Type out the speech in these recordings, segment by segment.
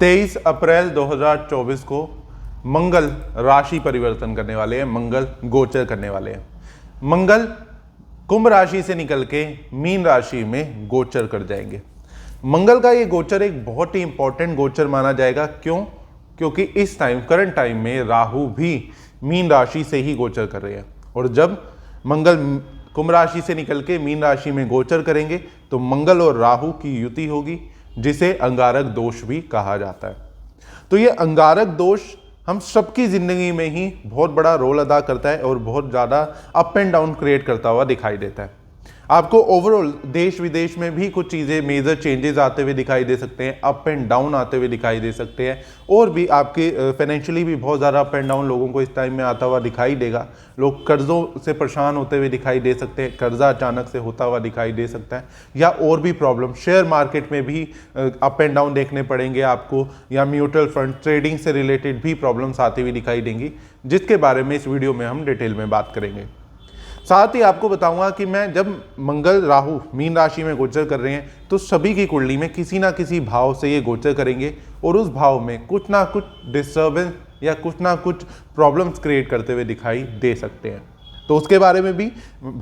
23 अप्रैल 2024 को मंगल राशि परिवर्तन करने वाले हैं, मंगल गोचर करने वाले हैं। मंगल कुंभ राशि से निकल के मीन राशि में गोचर कर जाएंगे। मंगल का ये गोचर एक बहुत ही इंपॉर्टेंट गोचर माना जाएगा। क्यों? क्योंकि इस टाइम करंट टाइम में राहु भी मीन राशि से ही गोचर कर रहे हैं, और जब मंगल कुंभ राशि से निकल के मीन राशि में गोचर करेंगे तो मंगल और राहु की युति होगी, जिसे अंगारक दोष भी कहा जाता है। तो ये अंगारक दोष हम सबकी जिंदगी में ही बहुत बड़ा रोल अदा करता है और बहुत ज़्यादा अप एंड डाउन क्रिएट करता हुआ दिखाई देता है। आपको ओवरऑल देश विदेश में भी कुछ चीज़ें मेजर चेंजेस आते हुए दिखाई दे सकते हैं, अप एंड डाउन आते हुए दिखाई दे सकते हैं, और भी आपके फाइनेंशियली भी बहुत ज़्यादा अप एंड डाउन लोगों को इस टाइम में आता हुआ दिखाई देगा। लोग कर्ज़ों से परेशान होते हुए दिखाई दे सकते हैं, कर्जा अचानक से होता हुआ दिखाई दे सकता है, या और भी प्रॉब्लम शेयर मार्केट में भी अप एंड डाउन देखने पड़ेंगे आपको, या म्यूचुअल फंड ट्रेडिंग से रिलेटेड भी प्रॉब्लम्स आती हुई दिखाई देंगी, जिसके बारे में इस वीडियो में हम डिटेल में बात करेंगे। साथ ही आपको बताऊंगा कि मैं जब मंगल राहु मीन राशि में गोचर कर रहे हैं तो सभी की कुंडली में किसी ना किसी भाव से ये गोचर करेंगे, और उस भाव में कुछ ना कुछ डिस्टर्बेंस या कुछ ना कुछ प्रॉब्लम्स क्रिएट करते हुए दिखाई दे सकते हैं। तो उसके बारे में भी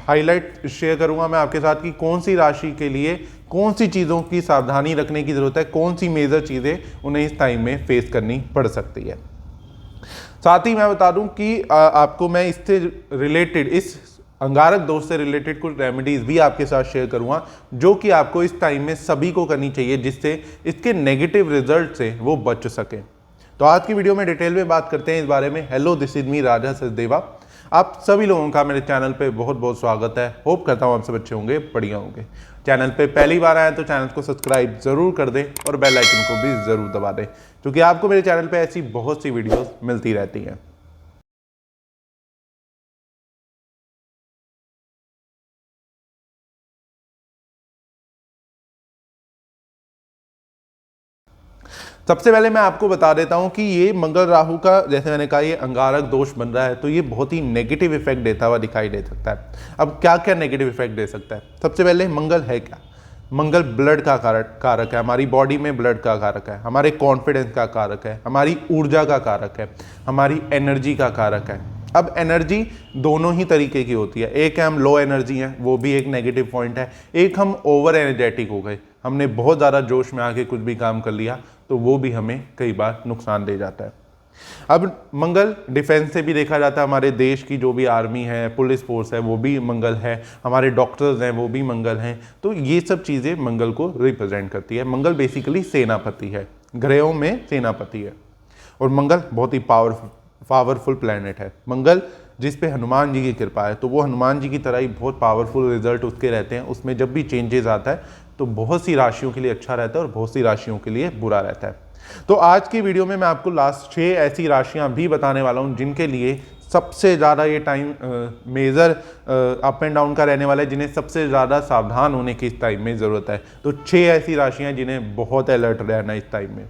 हाईलाइट शेयर करूंगा मैं आपके साथ कि कौन सी राशि के लिए कौन सी चीज़ों की सावधानी रखने की ज़रूरत है, कौन सी मेजर चीज़ें उन्हें इस टाइम में फेस करनी पड़ सकती है। साथ ही मैं बता दूं कि आपको मैं इससे रिलेटेड, इस अंगारक दोष से रिलेटेड कुछ रेमेडीज भी आपके साथ शेयर करूंगा, जो कि आपको इस टाइम में सभी को करनी चाहिए, जिससे इसके नेगेटिव रिजल्ट से वो बच सके। तो आज की वीडियो में डिटेल में बात करते हैं इस बारे में। हेलो, दिस इज मी राजा सचदेवा। आप सभी लोगों का मेरे चैनल पे बहुत बहुत स्वागत है। होप करता हूँ आप सब अच्छे होंगे, बढ़िया होंगे। चैनल पे पहली बार आए तो चैनल को सब्सक्राइब जरूर कर दें और बेल आइकन को भी जरूर दबा दें, क्योंकि आपको मेरे चैनल पे ऐसी बहुत सी वीडियोस मिलती रहती हैं। सबसे पहले मैं आपको बता देता हूं कि ये मंगल राहु का, जैसे मैंने कहा, ये अंगारक दोष बन रहा है, तो ये बहुत ही नेगेटिव इफेक्ट देता हुआ दिखाई दे सकता है। अब क्या क्या नेगेटिव इफेक्ट दे सकता है? सबसे पहले मंगल है क्या? मंगल ब्लड का कारक है, हमारी बॉडी में ब्लड का कारक है, हमारे कॉन्फिडेंस का कारक है, हमारी ऊर्जा का कारक है, हमारी एनर्जी का कारक है। अब एनर्जी दोनों ही तरीके की होती है। एक है हम लो एनर्जी हैं, वो भी एक नेगेटिव पॉइंट है। एक हम ओवर एनर्जेटिक हो गए, हमने बहुत ज़्यादा जोश में आके कुछ भी काम कर लिया, तो वो भी हमें कई बार नुकसान दे जाता है। अब मंगल डिफेंस से भी देखा जाता है, हमारे देश की जो भी आर्मी है, पुलिस फोर्स है, वो भी मंगल है, हमारे डॉक्टर्स हैं वो भी मंगल हैं। तो ये सब चीज़ें मंगल को रिप्रेजेंट करती है। मंगल बेसिकली सेनापति है, ग्रहों में सेनापति है, और मंगल बहुत ही पावरफुल प्लैनेट है। मंगल जिस पे हनुमान जी की कृपा है, तो वो हनुमान जी की तरह ही बहुत पावरफुल रिजल्ट उसके रहते हैं। उसमें जब भी चेंजेस आता है तो बहुत सी राशियों के लिए अच्छा रहता है और बहुत सी राशियों के लिए बुरा रहता है। तो आज की वीडियो में मैं आपको लास्ट 6 ऐसी राशियां भी बताने वाला हूं, जिनके लिए सबसे ज़्यादा ये time major up and down का रहने वाला है, जिन्हें सबसे ज़्यादा सावधान होने की इस टाइम में ज़रूरत है। तो 6 ऐसी राशियाँ जिन्हें बहुत अलर्ट रहना इस टाइम में।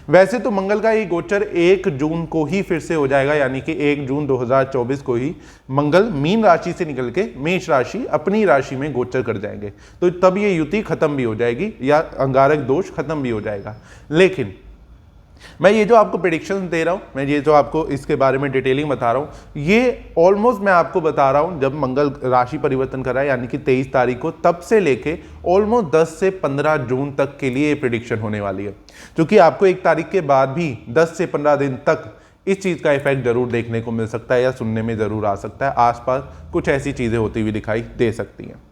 वैसे तो मंगल का ये गोचर 1 जून को ही फिर से हो जाएगा, यानी कि 1 जून 2024 को ही मंगल मीन राशि से निकल के मेष राशि, अपनी राशि में गोचर कर जाएंगे। तो तब ये युति खत्म भी हो जाएगी, या अंगारक दोष खत्म भी हो जाएगा। लेकिन मैं ये जो आपको प्रेडिक्शन दे रहा हूँ, मैं ये जो आपको इसके बारे में डिटेलिंग बता रहा हूँ, ये ऑलमोस्ट मैं आपको बता रहा हूँ जब मंगल राशि परिवर्तन कर रहा है, यानी कि 23 तारीख को, तब से लेके ऑलमोस्ट 10 से 15 जून तक के लिए ये प्रेडिक्शन होने वाली है। क्योंकि आपको 1 तारीख के बाद भी 10 से 15 दिन तक इस चीज़ का इफेक्ट जरूर देखने को मिल सकता है, या सुनने में ज़रूर आ सकता है। आसपास कुछ ऐसी चीज़ें होती हुई दिखाई दे सकती हैं,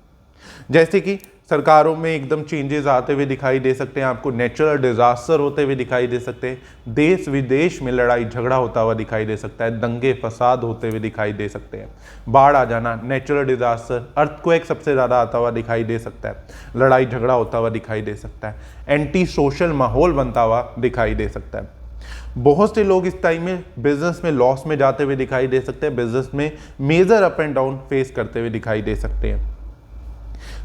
जैसे कि सरकारों में एकदम चेंजेस आते हुए दिखाई दे सकते हैं, आपको नेचुरल डिजास्टर होते हुए दिखाई दे सकते हैं, देश विदेश में लड़ाई झगड़ा होता हुआ दिखाई दे सकता है, दंगे फसाद होते हुए दिखाई दे सकते हैं, बाढ़ आ जाना, नेचुरल डिजास्टर, अर्थक्वेक सबसे ज़्यादा आता हुआ दिखाई दे सकता है, लड़ाई झगड़ा होता हुआ दिखाई दे सकता है, एंटी सोशल माहौल बनता हुआ दिखाई दे सकता है। बहुत से लोग इस टाइम में बिजनेस में लॉस में जाते हुए दिखाई दे सकते हैं, बिजनेस में major up and down face करते हुए दिखाई दे सकते हैं।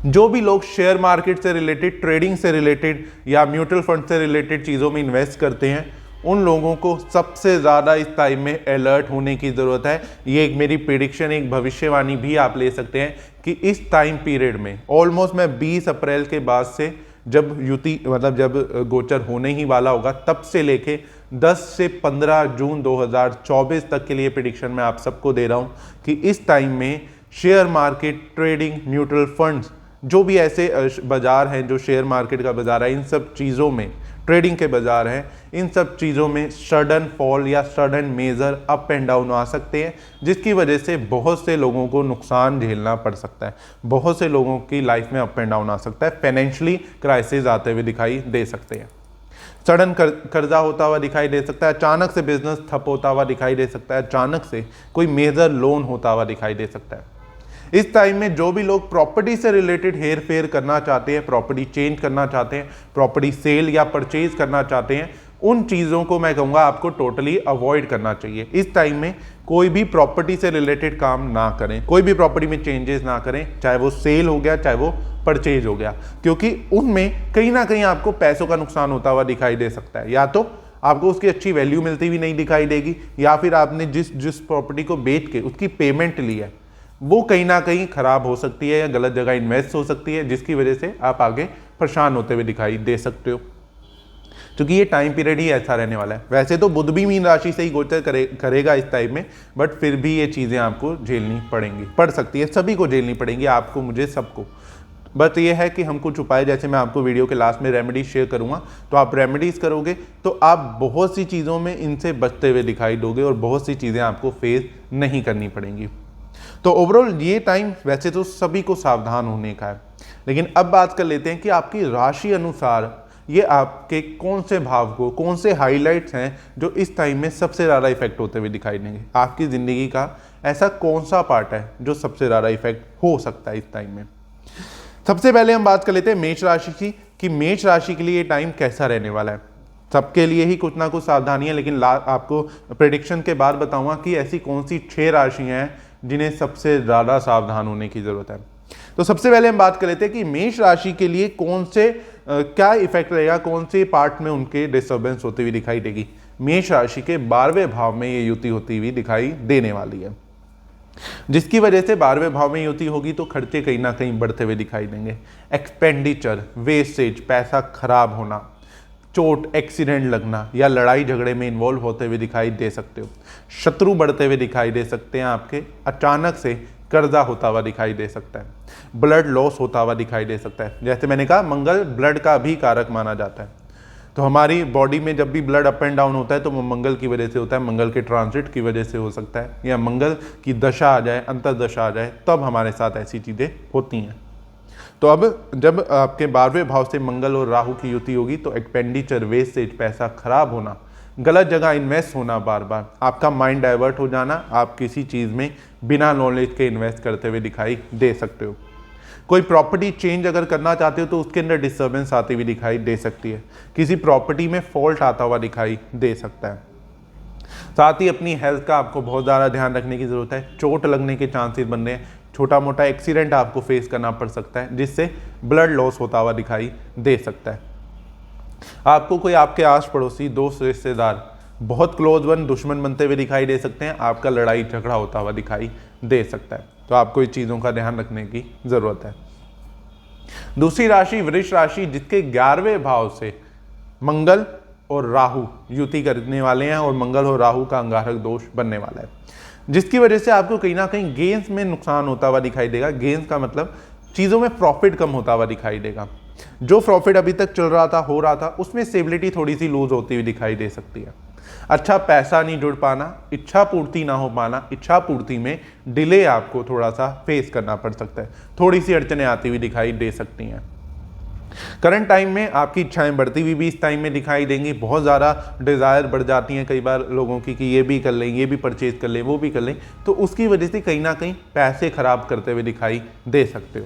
जो भी लोग शेयर मार्केट से रिलेटेड, ट्रेडिंग से रिलेटेड या म्यूचुअल फंड से रिलेटेड चीज़ों में इन्वेस्ट करते हैं, उन लोगों को सबसे ज़्यादा इस टाइम में अलर्ट होने की ज़रूरत है। ये एक मेरी प्रेडिक्शन, एक भविष्यवाणी भी आप ले सकते हैं कि इस टाइम पीरियड में ऑलमोस्ट मैं 20 अप्रैल के बाद से जब युति मतलब जब गोचर होने ही वाला होगा तब से लेके 10 से 15 जून 2024 तक के लिए प्रेडिक्शन मैं आप सबको दे रहा हूँ कि इस टाइम में share market, trading, mutual funds, जो भी ऐसे बाजार हैं जो शेयर मार्केट का बाजार है, इन सब चीज़ों में, ट्रेडिंग के बाजार हैं, इन सब चीज़ों में सडन फॉल या sudden major up and down आ सकते हैं, जिसकी वजह से बहुत से लोगों को नुकसान झेलना पड़ सकता है। बहुत से लोगों की लाइफ में अप एंड डाउन आ सकता है, फाइनेंशियली क्राइसिस आते हुए दिखाई दे सकते हैं, सडन कर्जा होता हुआ दिखाई दे सकता है, अचानक से बिजनेस ठप होता हुआ दिखाई दे सकता है, अचानक से कोई मेजर लोन होता हुआ दिखाई दे सकता है। इस टाइम में जो भी लोग प्रॉपर्टी से रिलेटेड हेर फेर करना चाहते हैं, प्रॉपर्टी चेंज करना चाहते हैं, प्रॉपर्टी सेल या परचेज करना चाहते हैं, उन चीज़ों को मैं कहूँगा आपको टोटली अवॉइड करना चाहिए। इस टाइम में कोई भी प्रॉपर्टी से रिलेटेड काम ना करें, कोई भी प्रॉपर्टी में चेंजेस ना करें, चाहे वो सेल हो गया चाहे वो परचेज हो गया, क्योंकि उनमें कहीं ना कहीं आपको पैसों का नुकसान होता हुआ दिखाई दे सकता है। या तो आपको उसकी अच्छी वैल्यू मिलती हुई नहीं दिखाई देगी, या फिर आपने जिस प्रॉपर्टी को बेच के उसकी पेमेंट ली है वो कहीं ना कहीं खराब हो सकती है या गलत जगह इन्वेस्ट हो सकती है, जिसकी वजह से आप आगे परेशान होते हुए दिखाई दे सकते हो, क्योंकि ये टाइम पीरियड ही ऐसा रहने वाला है। वैसे तो बुध भी मीन राशि से ही गोचर करेगा इस टाइम में, बट फिर भी ये चीज़ें आपको झेलनी पड़ सकती है, सभी को झेलनी पड़ेंगी, आपको, मुझे, सबको। बट ये है कि हम कुछ उपाय, जैसे मैं आपको वीडियो के लास्ट में रेमेडीज शेयर करूंगा, तो आप रेमेडीज करोगे तो आप बहुत सी चीज़ों में इनसे बचते हुए दिखाई दोगे और बहुत सी चीज़ें आपको फेस नहीं करनी पड़ेंगी। तो ओवरऑल ये टाइम वैसे तो सभी को सावधान होने का है, लेकिन अब बात कर लेते हैं कि आपकी राशि अनुसार ये आपके कौन से भाव को, कौन से हाइलाइट्स हैं जो इस टाइम में सबसे ज़्यादा इफेक्ट होते हुए दिखाई देंगे। आपकी ज़िंदगी का ऐसा कौन सा पार्ट है जो सबसे ज़्यादा इफेक्ट हो सकता है इस टाइम में। सबसे पहले हम बात कर लेते हैं मेष राशि की, कि मेष राशि के लिए ये टाइम कैसा रहने वाला है। सबके लिए ही कुछ ना कुछ सावधानी है, लेकिन आपको प्रेडिक्शन के बाद बताऊंगा कि ऐसी कौन सी 6 राशियां हैं जिन्हें सबसे ज़्यादा सावधान होने की ज़रूरत है। तो सबसे पहले हम बात कर लेते हैं कि मेष राशि के लिए कौन से क्या इफेक्ट रहेगा, कौन से पार्ट में उनके डिस्टर्बेंस होती हुई दिखाई देगी। मेष राशि के 12वें भाव में ये युति होती हुई दिखाई देने वाली है, जिसकी वजह से 12वें भाव में युति होगी तो खर्चे कहीं ना कहीं बढ़ते हुए दिखाई देंगे। एक्सपेंडिचर, वेस्टेज, पैसा खराब होना, चोट, एक्सीडेंट लगना या लड़ाई झगड़े में इन्वॉल्व होते हुए दिखाई दे सकते हो। शत्रु बढ़ते हुए दिखाई दे सकते हैं आपके, अचानक से कर्जा होता हुआ दिखाई दे सकता है, ब्लड लॉस होता हुआ दिखाई दे सकता है। जैसे मैंने कहा, मंगल ब्लड का भी कारक माना जाता है, तो हमारी बॉडी में जब भी ब्लड अप एंड डाउन होता है तो वो मंगल की वजह से होता है, मंगल के ट्रांजिट की वजह से हो सकता है, या मंगल की दशा आ जाए, अंतर्दशा आ जाए, तब हमारे साथ ऐसी चीज़ें होती हैं। तो अब जब आपके 12वें भाव से मंगल और राहु की युति होगी तो एक्सपेंडिचर, वेस्टेज, पैसा खराब होना, गलत जगह इन्वेस्ट होना, बार बार आपका माइंड डाइवर्ट हो जाना, आप किसी चीज़ में बिना नॉलेज के इन्वेस्ट करते हुए दिखाई दे सकते हो। कोई प्रॉपर्टी चेंज अगर करना चाहते हो तो उसके अंदर डिस्टर्बेंस आती हुई दिखाई दे सकती है, किसी प्रॉपर्टी में फॉल्ट आता हुआ दिखाई दे सकता है। साथ ही अपनी हेल्थ का आपको बहुत ज़्यादा ध्यान रखने की ज़रूरत है, चोट लगने के चांसेस बन रहे हैं, छोटा मोटा एक्सीडेंट आपको फेस करना पड़ सकता है, जिससे ब्लड लॉस होता हुआ दिखाई दे सकता है। आपको कोई आपके आस पड़ोसी, दोस्त, रिश्तेदार, बहुत क्लोज वन दुश्मन बनते हुए दिखाई दे सकते हैं, आपका लड़ाई झगड़ा होता हुआ दिखाई दे सकता है, तो आपको इस चीज़ों का ध्यान रखने की ज़रूरत है। दूसरी राशि वृष राशि, जिसके 11वें भाव से मंगल और राहु युति करने वाले हैं और मंगल और राहु का अंगारक दोष बनने वाला है, जिसकी वजह से आपको कहीं ना कहीं गेंस में नुकसान होता हुआ दिखाई देगा। गेंस का मतलब चीज़ों में प्रॉफिट कम होता हुआ दिखाई देगा। जो प्रॉफिट अभी तक चल रहा था, हो रहा था, उसमें स्टेबिलिटी थोड़ी सी लूज होती हुई दिखाई दे सकती है। अच्छा पैसा नहीं जुड़ पाना, इच्छा पूर्ति ना हो पाना, इच्छा पूर्ति में डिले आपको थोड़ा सा फेस करना पड़ सकता है, थोड़ी सी अड़चने आती हुई दिखाई दे सकती हैं। करंट टाइम में आपकी इच्छाएं बढ़ती हुई भी इस टाइम में दिखाई देंगी, बहुत ज़्यादा डिज़ायर बढ़ जाती हैं कई बार लोगों की कि ये भी कर लें, ये भी परचेज कर लें, वो भी कर लें, तो उसकी वजह से कहीं ना कहीं पैसे खराब करते हुए दिखाई दे सकते हो।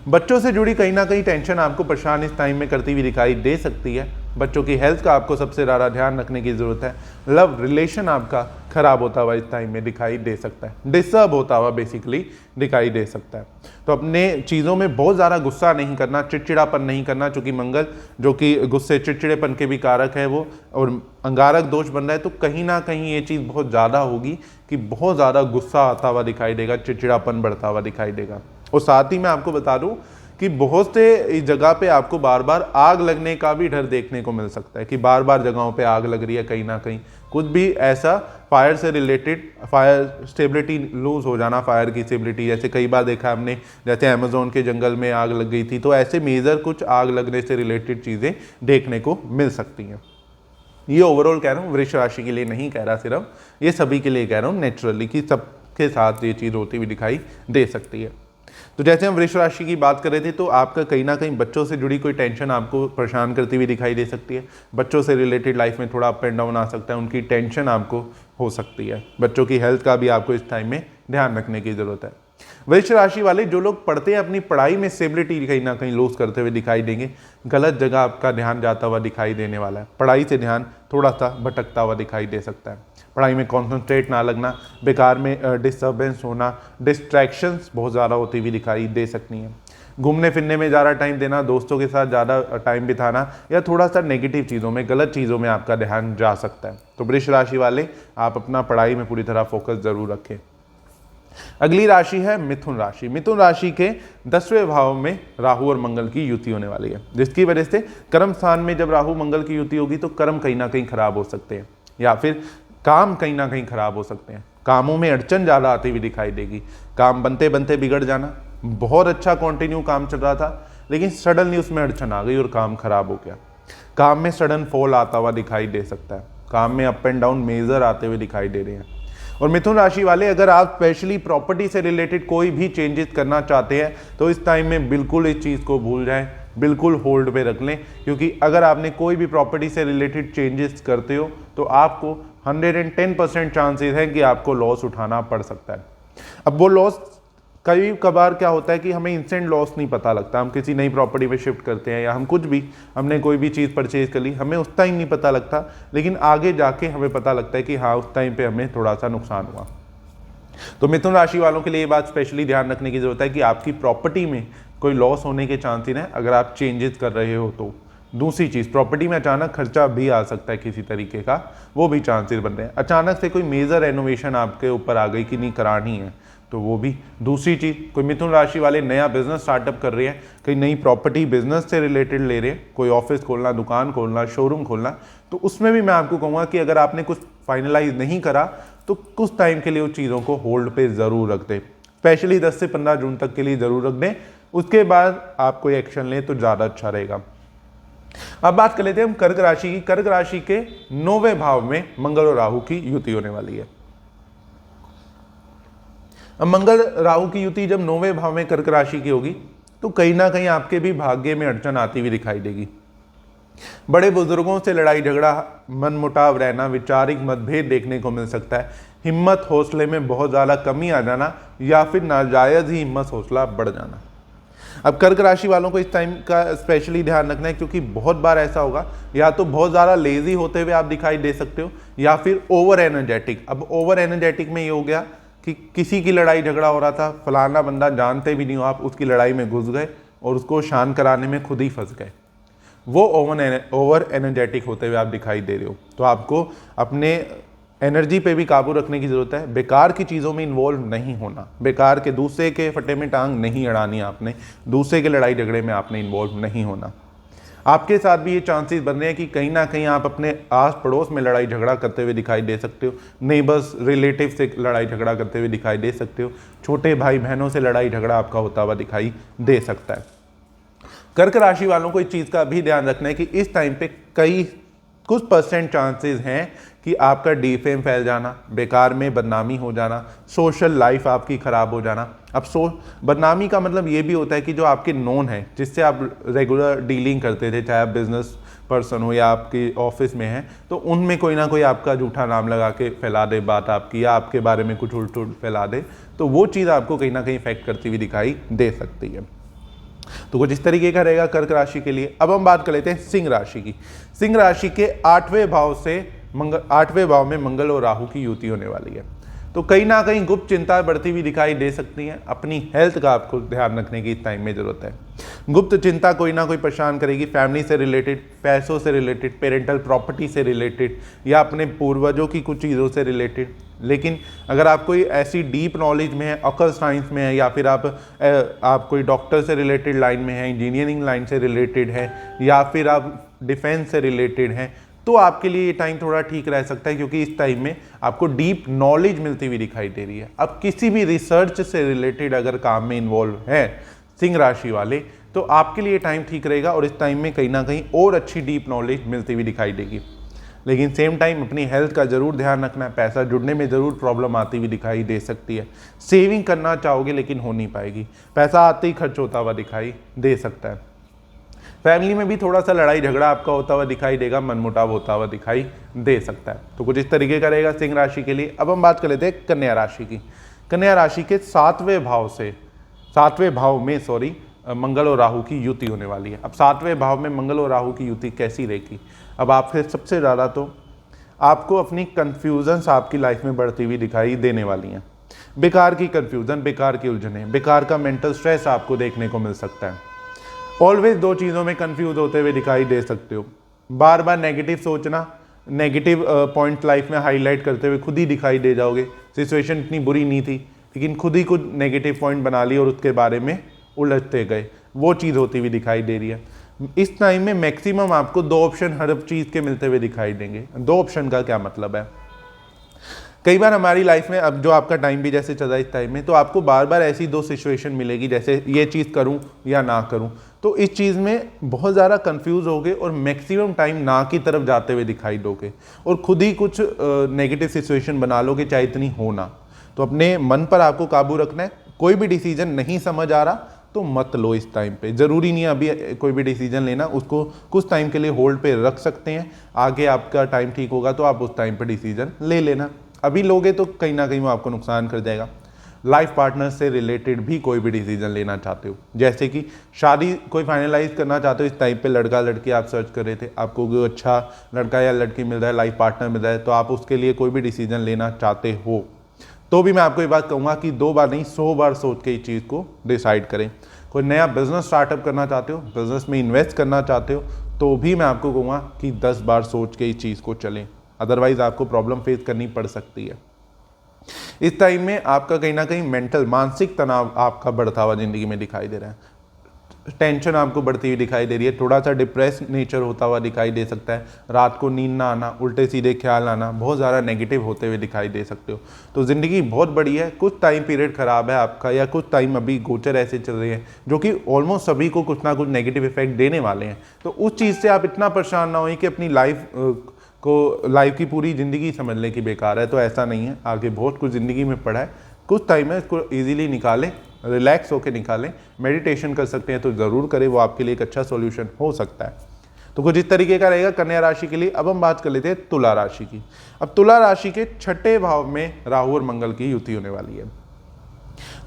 बच्चों से जुड़ी कहीं ना कहीं टेंशन आपको परेशान इस टाइम में करती हुई दिखाई दे सकती है। बच्चों की हेल्थ का आपको सबसे ज़्यादा ध्यान रखने की ज़रूरत है। लव रिलेशन आपका खराब होता हुआ इस टाइम में दिखाई दे सकता है, डिस्टर्ब होता हुआ बेसिकली दिखाई दे सकता है। तो अपने चीज़ों में बहुत ज़्यादा गुस्सा नहीं करना, चिड़चिड़ापन नहीं करना, चूँकि मंगल जो कि गुस्से चिड़चिड़ेपन के भी कारक है वो, और अंगारक दोष बन रहा है, तो कहीं ना कहीं ये चीज़ बहुत ज़्यादा होगी कि बहुत ज़्यादा गुस्सा आता हुआ दिखाई देगा, चिड़चिड़ापन बढ़ता हुआ दिखाई देगा। और साथ ही मैं आपको बता दूं कि कि बहुत से जगह पे आपको बार बार आग लगने का भी डर देखने को मिल सकता है कि बार बार जगहों पे आग लग रही है, कहीं ना कहीं कुछ भी ऐसा फायर से रिलेटेड, फायर स्टेबिलिटी लूज हो जाना, फायर की स्टेबिलिटी, जैसे कई बार देखा हमने, जैसे अमेजोन के जंगल में आग लग गई थी, तो ऐसे मेजर कुछ आग लगने से रिलेटेड चीज़ें देखने को मिल सकती हैं। ये ओवरऑल कह रहा हूँ, वृक्ष राशि के लिए नहीं कह रहा, सिर्फ ये सभी के लिए कह रहा हूँ नेचुरली कि सबके साथ ये चीज़ होती हुई दिखाई दे सकती है। तो जैसे हम वृक्ष राशि की बात कर रहे थे, तो आपका कहीं ना कहीं बच्चों से जुड़ी कोई टेंशन आपको परेशान करती हुई दिखाई दे सकती है। बच्चों से रिलेटेड लाइफ में थोड़ा अप एंड डाउन आ सकता है, उनकी टेंशन आपको हो सकती है। बच्चों की हेल्थ का भी आपको इस टाइम में ध्यान रखने की जरूरत है। वृक्ष राशि वाले जो लोग पढ़ते हैं, अपनी पढ़ाई में स्टेबिलिटी कहीं ना कहीं लूज करते हुए दिखाई देंगे। गलत जगह आपका ध्यान जाता हुआ दिखाई देने वाला है, पढ़ाई से ध्यान थोड़ा सा भटकता हुआ दिखाई दे सकता है। पढ़ाई में कॉन्सेंट्रेट ना लगना, बेकार में डिस्टर्बेंस होना, डिस्ट्रैक्शंस बहुत ज़्यादा होती हुई दिखाई दे सकती हैं। घूमने फिरने में ज़्यादा टाइम देना, दोस्तों के साथ ज़्यादा टाइम बिताना, या थोड़ा सा नेगेटिव चीज़ों में, गलत चीज़ों में आपका ध्यान जा सकता है। तो वृक्ष राशि वाले आप अपना पढ़ाई में पूरी तरह फोकस ज़रूर रखें। अगली राशि है मिथुन राशि। मिथुन राशि के 10वें भाव में राहु और मंगल की युति होने वाली है, जिसकी वजह से कर्म स्थान में जब राहु मंगल की युति होगी तो कर्म कहीं ना कहीं खराब हो सकते हैं, या फिर काम कहीं ना कहीं खराब हो सकते हैं। कामों में अड़चन ज़्यादा आती हुई दिखाई देगी, काम बनते बनते बिगड़ जाना। बहुत अच्छा कंटिन्यू काम चल रहा था, लेकिन सडनली उसमें अड़चन आ गई और काम खराब हो गया। काम में सडन फॉल आता हुआ दिखाई दे सकता है, काम में अप एंड डाउन मेजर आते हुए दिखाई दे रहे हैं। और मिथुन राशि वाले, अगर आप स्पेशली प्रॉपर्टी से रिलेटेड कोई भी चेंजेस करना चाहते हैं तो इस टाइम में बिल्कुल इस चीज़ को भूल जाएं, बिल्कुल होल्ड पे रख लें, क्योंकि अगर आपने कोई भी प्रॉपर्टी से रिलेटेड चेंजेस करते हो तो आपको 110% चांसेस है कि आपको लॉस उठाना पड़ सकता है। अब वो लॉस कई कबार क्या होता है कि हमें इंस्टेंट लॉस नहीं पता लगता। हम किसी नई प्रॉपर्टी पे शिफ्ट करते हैं या हम कुछ भी, हमने कोई भी चीज़ परचेज कर ली, हमें उस टाइम नहीं पता लगता, लेकिन आगे जाके हमें पता लगता है कि हाँ उस टाइम पे हमें थोड़ा सा नुकसान हुआ। तो मिथुन राशि वालों के लिए ये बात स्पेशली ध्यान रखने की जरूरत है कि आपकी प्रॉपर्टी में कोई लॉस होने के चांसेस हैं अगर आप चेंजेस कर रहे हो तो। दूसरी चीज़, प्रॉपर्टी में अचानक खर्चा भी आ सकता है किसी तरीके का, वो भी चांसेस बन रहे हैं। अचानक से कोई मेजर रेनोवेशन आपके ऊपर आ गई कि नहीं करानी है, तो वो भी। दूसरी चीज़, कोई मिथुन राशि वाले नया बिजनेस स्टार्टअप कर रहे हैं, कहीं नई प्रॉपर्टी बिजनेस से रिलेटेड ले रहे हैं, कोई ऑफिस खोलना, दुकान खोलना, शोरूम खोलना, तो उसमें भी मैं आपको कहूँगा कि अगर आपने कुछ फाइनलाइज नहीं करा तो कुछ टाइम के लिए उस चीज़ों को होल्ड पे ज़रूर रख दें, स्पेशली 10 से 15 जून तक के लिए ज़रूर रख दें। उसके बाद आप कोई एक्शन लें तो ज़्यादा अच्छा रहेगा। अब बात कर लेते हैं हम कर्क राशि की। कर्क राशि के 9वें भाव में मंगल और राहु की युति होने वाली है। अब मंगल राहु की युति जब 9वें भाव में कर्क राशि की होगी तो कहीं ना कहीं आपके भी भाग्य में अड़चन आती हुई दिखाई देगी। बड़े बुजुर्गों से लड़ाई झगड़ा, मनमुटाव रहना, वैचारिक मतभेद देखने को मिल सकता है। हिम्मत हौसले में बहुत ज़्यादा कमी आ जाना या फिर नाजायज़ ही हिम्मत हौसला बढ़ जाना। अब कर्क राशि वालों को इस टाइम का स्पेशली ध्यान रखना है, क्योंकि बहुत बार ऐसा होगा या तो बहुत ज़्यादा लेजी होते हुए आप दिखाई दे सकते हो या फिर ओवर एनर्जेटिक। अब ओवर एनर्जेटिक में ये हो गया कि किसी की लड़ाई झगड़ा हो रहा था, फलाना बंदा जानते भी नहीं हो आप, उसकी लड़ाई में घुस गए और उसको शांत कराने में खुद ही फंस गए। वो ओवर एनर्जेटिक होते हुए आप दिखाई दे रहे हो। तो आपको अपने एनर्जी पे भी काबू रखने की ज़रूरत है। बेकार की चीज़ों में इन्वॉल्व नहीं होना, बेकार के दूसरे के फटे में टांग नहीं अड़ानी आपने, दूसरे के लड़ाई झगड़े में आपने इन्वॉल्व नहीं होना। आपके साथ भी ये चांसेस बन रहे हैं कि कहीं ना कहीं आप अपने आस पड़ोस में लड़ाई झगड़ा करते हुए दिखाई दे सकते हो, नेबर्स रिलेटिव से लड़ाई झगड़ा करते हुए दिखाई दे सकते हो, छोटे भाई बहनों से लड़ाई झगड़ा आपका होता हुआ दिखाई दे सकता है। कर्क राशि वालों को इस चीज़ का भी ध्यान रखना है कि इस टाइम पे कुछ परसेंट चांसेस हैं कि आपका डीफेम फैल जाना, बेकार में बदनामी हो जाना, सोशल लाइफ आपकी ख़राब हो जाना। अब बदनामी का मतलब ये भी होता है कि जो आपके नोन है, जिससे आप रेगुलर डीलिंग करते थे, चाहे आप बिजनेस पर्सन हो या आपकी ऑफिस में है, तो उनमें कोई ना कोई आपका झूठा नाम लगा के फैला दे बात आपकी, या आपके बारे में कुछ उल्ट फैला दे, तो वो चीज़ आपको कहीं ना कहीं इफेक्ट करती हुई दिखाई दे सकती है। तो कुछ इस तरीके का रहेगा कर्क राशि के लिए। अब हम बात कर लेते हैं सिंह राशि की। सिंह राशि के 8वें भाव में मंगल और राहु की युति होने वाली है। तो कहीं ना कहीं गुप्त चिंता बढ़ती हुई दिखाई दे सकती है। अपनी हेल्थ का आपको ध्यान रखने की इस टाइम में जरूरत है। गुप्त चिंता कोई ना कोई परेशान करेगी, फैमिली से रिलेटेड, पैसों से रिलेटेड, पेरेंटल प्रॉपर्टी से रिलेटेड, या अपने पूर्वजों की कुछ चीज़ों से रिलेटेड, लेकिन अगर आप कोई ऐसी डीप नॉलेज में है, अकल साइंस में है, या फिर आप कोई डॉक्टर से रिलेटेड लाइन में है, इंजीनियरिंग लाइन से रिलेटेड है, या फिर आप डिफेंस से रिलेटेड हैं, तो आपके लिए ये टाइम थोड़ा ठीक रह सकता है, क्योंकि इस टाइम में आपको डीप नॉलेज मिलती हुई दिखाई दे रही है। अब किसी भी रिसर्च से रिलेटेड अगर काम में इन्वॉल्व है सिंह राशि वाले, तो आपके लिए टाइम ठीक रहेगा और इस टाइम में कहीं ना कहीं और अच्छी डीप नॉलेज मिलती हुई दिखाई देगी। लेकिन सेम टाइम अपनी हेल्थ का जरूर ध्यान रखना है। पैसा जुड़ने में ज़रूर प्रॉब्लम आती हुई दिखाई दे सकती है। सेविंग करना चाहोगे लेकिन हो नहीं पाएगी, पैसा आते ही खर्च होता हुआ दिखाई दे सकता है। फैमिली में भी थोड़ा सा लड़ाई झगड़ा आपका होता हुआ दिखाई देगा, मनमुटाव होता हुआ दिखाई दे सकता है। तो कुछ इस तरीके का रहेगा सिंह राशि के लिए। अब हम बात कर लेते हैं कन्या राशि की। कन्या राशि के सातवें भाव में मंगल और राहु की युति होने वाली है। अब सातवें भाव में मंगल और राहु की युति कैसी रहेगी? अब आप फिर सबसे ज़्यादा तो आपको अपनी कन्फ्यूजन्स आपकी लाइफ में बढ़ती हुई दिखाई देने वाली हैं। बेकार की कन्फ्यूजन, बेकार की उलझने, बेकार का मेंटल स्ट्रेस आपको देखने को मिल सकता है। ऑलवेज दो चीज़ों में कंफ्यूज होते हुए दिखाई दे सकते हो। बार बार नेगेटिव सोचना, नेगेटिव पॉइंट लाइफ में हाईलाइट करते हुए खुद ही दिखाई दे जाओगे। सिचुएशन इतनी बुरी नहीं थी लेकिन खुद ही कुछ नेगेटिव पॉइंट बना लिए और उसके बारे में उलझते गए, वो चीज़ होती हुई दिखाई दे रही है। इस टाइम में मैक्सिमम आपको दो ऑप्शन हर चीज़ के मिलते हुए दिखाई देंगे। दो ऑप्शन का क्या मतलब है? कई बार हमारी लाइफ में, अब जो आपका टाइम भी जैसे चल रहा है इस टाइम में, तो आपको बार बार ऐसी दो सिचुएशन मिलेगी, जैसे ये चीज़ करूं या ना करूं। तो इस चीज़ में बहुत ज़्यादा कंफ्यूज होगे और मैक्सिमम टाइम ना की तरफ जाते हुए दिखाई दोगे और खुद ही कुछ नेगेटिव सिचुएशन बना लोगे, चाहे इतनी हो ना। तो अपने मन पर आपको काबू रखना है। कोई भी डिसीजन नहीं समझ आ रहा तो मत लो इस टाइम पे। ज़रूरी नहीं है अभी कोई भी डिसीजन लेना, उसको कुछ टाइम के लिए होल्ड पे रख सकते हैं। आगे आपका टाइम ठीक होगा तो आप उस टाइम पे डिसीजन ले लेना। अभी लोगे तो कहीं ना कहीं वो आपको नुकसान कर जाएगा। लाइफ पार्टनर से रिलेटेड भी कोई भी डिसीजन लेना चाहते हो, जैसे कि शादी कोई फाइनलाइज करना चाहते हो, इस टाइप पे लड़का लड़की आप सर्च कर रहे थे, आपको कोई अच्छा लड़का या लड़की मिल रहा है, लाइफ पार्टनर मिल रहा है, तो आप उसके लिए कोई भी डिसीजन लेना चाहते हो, तो भी मैं आपको ये बात कहूँगा कि 2 बार नहीं 100 बार सोच के इस चीज़ को डिसाइड करें। कोई नया बिजनेस स्टार्टअप करना चाहते हो, बिजनेस में इन्वेस्ट करना चाहते हो, तो भी मैं आपको कहूँगा कि 10 बार सोच के इस चीज़ को चलें, अदरवाइज आपको प्रॉब्लम फेस करनी पड़ सकती है। इस टाइम में आपका कहीं ना कहीं मेंटल, मानसिक तनाव आपका बढ़ता हुआ जिंदगी में दिखाई दे रहा है। टेंशन आपको बढ़ती हुई दिखाई दे रही है, थोड़ा सा डिप्रेस नेचर होता हुआ दिखाई दे सकता है। रात को नींद ना आना, उल्टे सीधे ख्याल आना, बहुत ज़्यादा नेगेटिव होते हुए दिखाई दे सकते हो। तो ज़िंदगी बहुत बड़ी है, कुछ टाइम पीरियड ख़राब है आपका, या कुछ टाइम अभी गोचर ऐसे चल रहे हैं जो कि ऑलमोस्ट सभी को कुछ ना कुछ नेगेटिव इफेक्ट देने वाले हैं। तो उस चीज़ से आप इतना परेशान ना हो कि अपनी लाइफ की पूरी ज़िंदगी समझ लें कि बेकार है। तो ऐसा नहीं है, आगे बहुत कुछ ज़िंदगी में पड़ा है, कुछ टाइम है, इसको ईजिली निकालें, रिलैक्स होकर निकालें। मेडिटेशन कर सकते हैं तो ज़रूर करें, वो आपके लिए एक अच्छा सॉल्यूशन हो सकता है। तो कुछ इस तरीके का रहेगा कन्या राशि के लिए। अब हम बात कर लेते हैं तुला राशि की। अब तुला राशि के 6ठे भाव में राहु और मंगल की युति होने वाली है।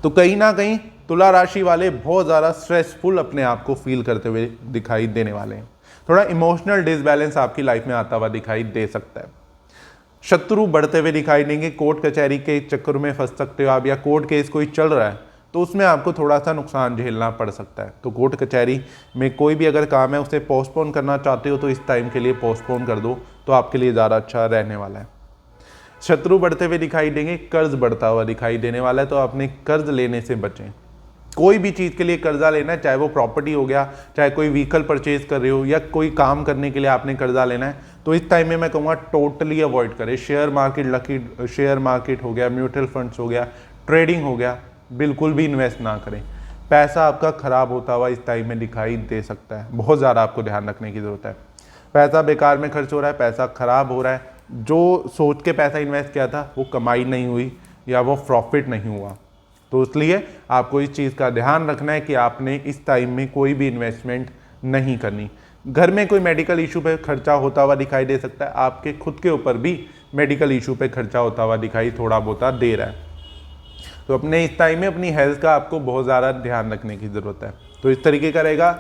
तो कहीं ना कहीं तुला राशि वाले बहुत ज़्यादा स्ट्रेसफुल अपने आप को फील करते हुए दिखाई देने वाले हैं। थोड़ा इमोशनल डिसबैलेंस आपकी लाइफ में आता हुआ दिखाई दे सकता है। शत्रु बढ़ते हुए दिखाई देंगे, कोर्ट कचहरी के चक्कर में फंस सकते हो आप, या कोर्ट केस कोई चल रहा है तो उसमें आपको थोड़ा सा नुकसान झेलना पड़ सकता है। तो कोर्ट कचहरी में कोई भी अगर काम है उसे पोस्टपोन करना चाहते हो तो इस टाइम के लिए पोस्टपोन कर दो, तो आपके लिए ज़्यादा अच्छा रहने वाला है। शत्रु बढ़ते हुए दिखाई देंगे, कर्ज बढ़ता हुआ दिखाई देने वाला है, तो अपने कर्ज लेने से बचें। कोई भी चीज़ के लिए कर्जा लेना है, चाहे वो प्रॉपर्टी हो गया, चाहे कोई व्हीकल परचेज कर रहे हो, या कोई काम करने के लिए आपने कर्जा लेना है, तो इस टाइम में मैं कहूँगा टोटली अवॉइड करें। शेयर मार्केट हो गया, म्यूचुअल फंड्स हो गया, ट्रेडिंग हो गया, बिल्कुल भी इन्वेस्ट ना करें। पैसा आपका खराब होता हुआ इस टाइम में दिखाई दे सकता है, बहुत ज़्यादा आपको ध्यान रखने की ज़रूरत है। पैसा बेकार में खर्च हो रहा है, पैसा खराब हो रहा है, जो सोच के पैसा इन्वेस्ट किया था वो कमाई नहीं हुई या वो प्रॉफिट नहीं हुआ। तो इसलिए आपको इस चीज़ का ध्यान रखना है कि आपने इस टाइम में कोई भी इन्वेस्टमेंट नहीं करनी। घर में कोई मेडिकल इशू पे खर्चा होता हुआ दिखाई दे सकता है, आपके खुद के ऊपर भी मेडिकल इशू पे खर्चा होता हुआ दिखाई थोड़ा बहुत दे रहा है। तो अपने इस टाइम में अपनी हेल्थ का आपको बहुत ज़्यादा ध्यान रखने की ज़रूरत है। तो इस तरीके का रहेगा